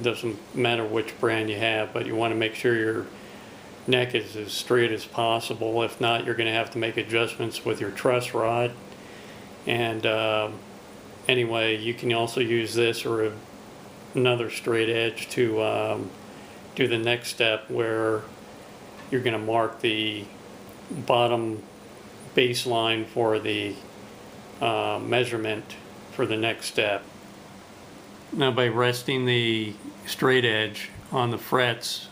doesn't matter which brand you have, but you want to make sure your neck is as straight as possible. If not, you're going to have to make adjustments with your truss rod. And anyway, you can also use this or another straight edge to do the next step, where you're going to mark the bottom baseline for the measurement for the next step. Now, by resting the straight edge on the frets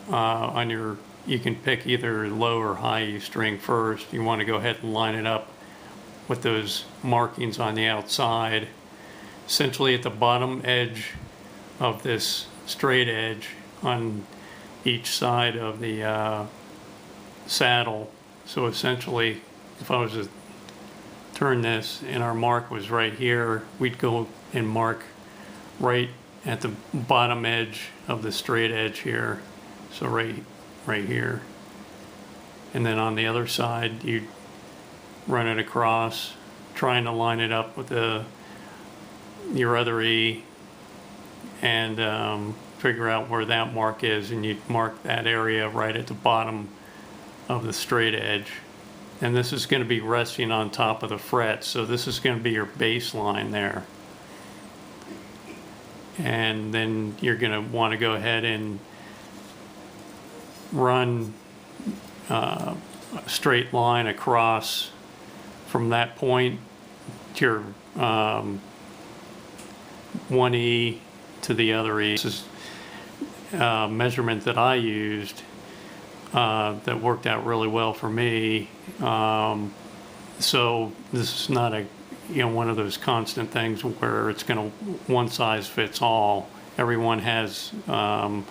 on your, you can pick either low or high E string first. You want to go ahead and line it up with those markings on the outside. Essentially at the bottom edge of this straight edge on each side of the saddle. So essentially, if I was to turn this and our mark was right here, we'd go and mark right at the bottom edge of the straight edge here. So right here. And then on the other side, you run it across, trying to line it up with your other E, and figure out where that mark is, and you mark that area right at the bottom of the straight edge. And this is going to be resting on top of the fret, so this is going to be your baseline there. And then you're going to want to go ahead and run a straight line across from that point to your 1E to the other E. This is a measurement that I used that worked out really well for me. So this is not a one of those constant things where it's going to one size fits all. Everyone has a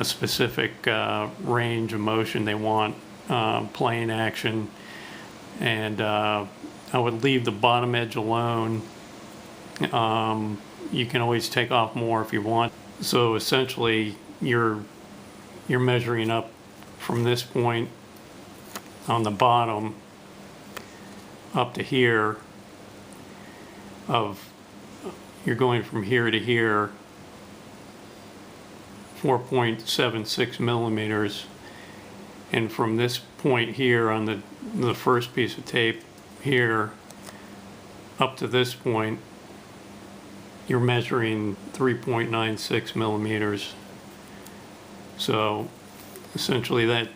specific range of motion they want, playing action, and I would leave the bottom edge alone. You can always take off more if you want. So essentially, you're measuring up from this point on the bottom up to here. You're going from here to here, 4.76 millimeters, and from this point here on the first piece of tape here up to this point, you're measuring 3.96 millimeters. So essentially that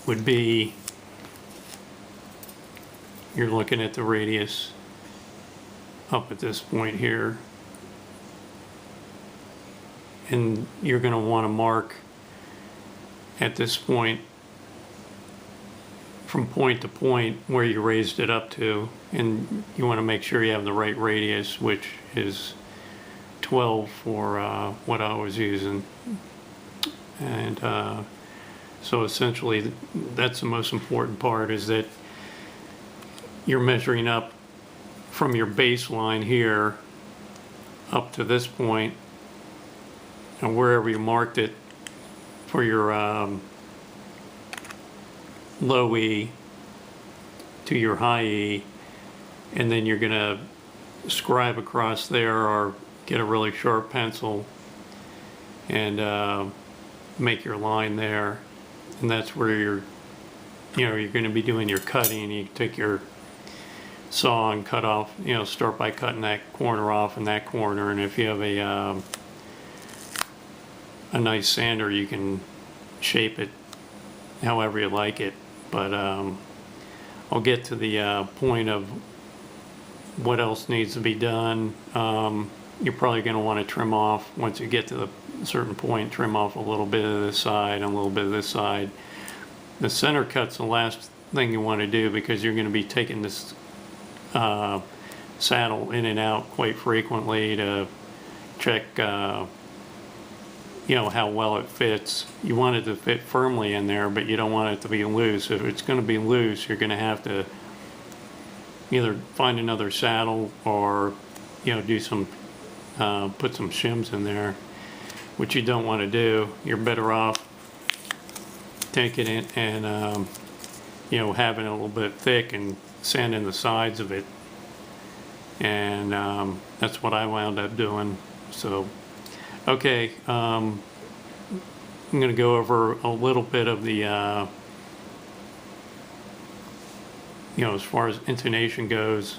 would be, you're looking at the radius up at this point here, and you're going to want to mark at this point from point to point where you raised it up to, and you want to make sure you have the right radius, which is 12 for what I was using. And so essentially that's the most important part, is that you're measuring up from your baseline here up to this point, and wherever you marked it for your low E to your high E, and then you're going to scribe across there or get a really sharp pencil and make your line there. And that's where you're going to be doing your cutting. You take your saw and cut off, start by cutting that corner off and that corner, and if you have a nice sander, you can shape it however you like it. But I'll get to the point of what else needs to be done. You're probably going to want to trim off, once you get to a certain point, trim off a little bit of this side and a little bit of this side. The center cut's the last thing you want to do, because you're going to be taking this saddle in and out quite frequently to check how well it fits. You want it to fit firmly in there, but you don't want it to be loose. If it's going to be loose, you're going to have to either find another saddle or do some put some shims in there, which you don't want to do. You're better off taking it and having it a little bit thick and sanding the sides of it, and that's what I wound up doing. So Okay, I'm going to go over a little bit of the, as far as intonation goes.